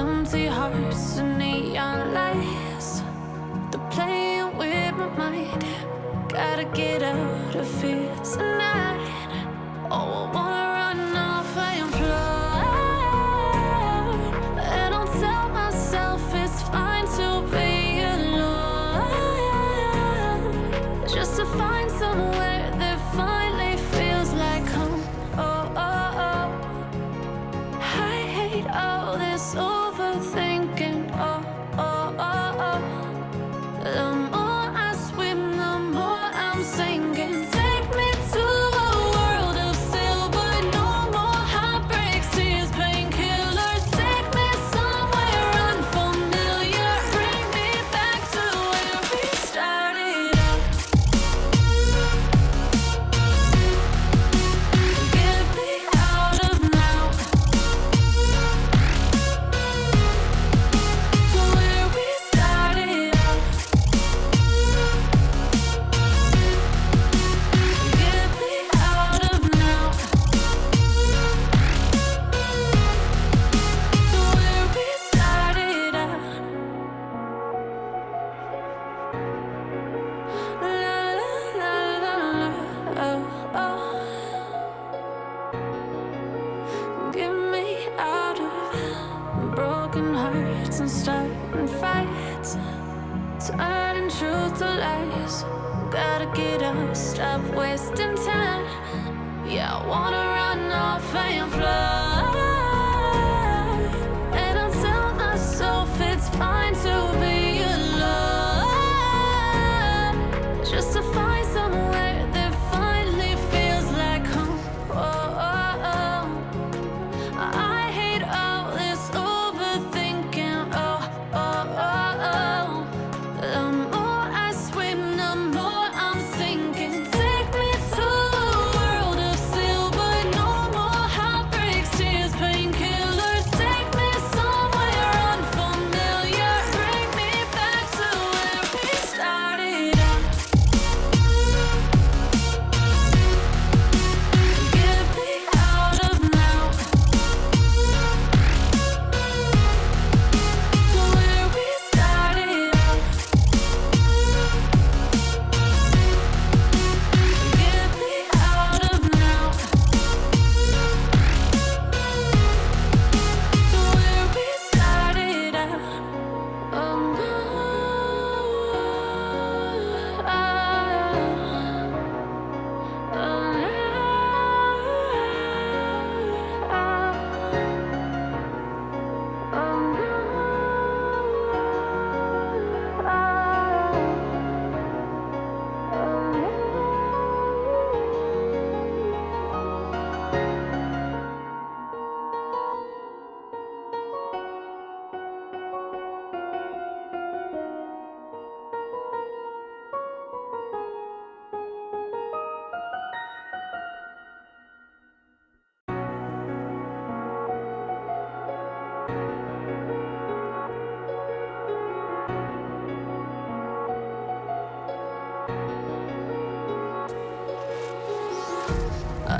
Empty hearts and neon lights, they're playing with my mind. Gotta get out of here tonight. Oh, I wanna run off and fly, and I'll tell myself it's fine to be alone, just to find somewhere that finally feels like home. Oh, oh, oh. I hate all this overthinking. Oh, oh, oh, oh. The more I swim, the more I'm sinking. Take me to a world of silver. No more heartbreaks, tears, painkillers. Take me somewhere unfamiliar. Bring me back to where we started out. Get me out of now, to where we started out. Get me out of now, to where we started out. La la la la la, oh, oh. Get me out of broken hearts and starting fights, turning truth to lies. Gotta get up, stop wasting time. Yeah, I wanna run off and fly, and I'll tell myself it's fine to be alone, just to find somewhere that finally feels like home. Oh, oh, oh. I hate all this overthinking. Oh, oh, oh, oh. The more I swim, the more I'm sinking. Take me to a world of silver. No more heartbreaks, tears, painkillers. Take me somewhere unfamiliar. Bring me back to where we started out. Get me out of now, to where we started out. Get me out of now, to where we started out. Oh no, oh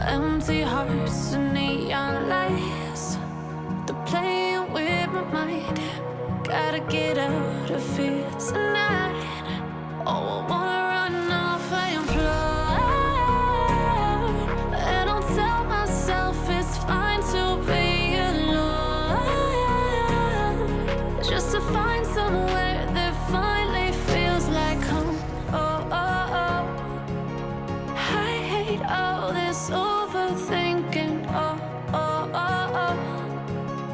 empty hearts and neon lights, they're playing with my mind. Gotta get out of here tonight. Oh, I wanna run off and fly, and I'll tell myself it's fine to be alone, just to find somewhere that finally feels like home. Oh, oh, oh. I hate all this overthinking. Oh, oh, oh, oh.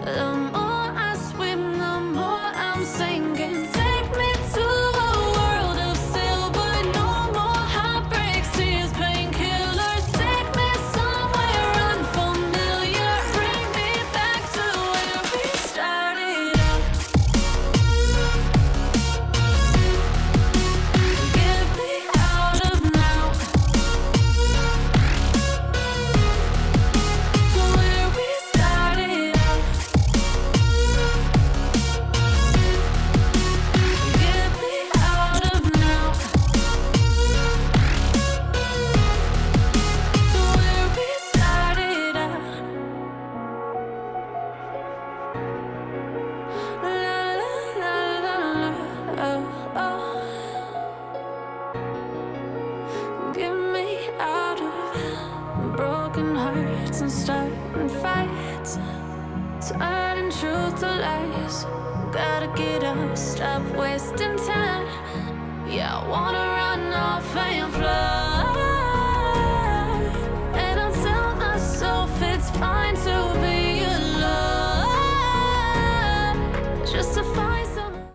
The more I swim, the more I'm sinking. Take me to a world of silver. No more heartbreaks, tears, painkillers. Take me somewhere unfamiliar. Bring me back to where we started out. Get me out of now, lies. Gotta get up, stop wasting time. Yeah, I wanna run off and fly.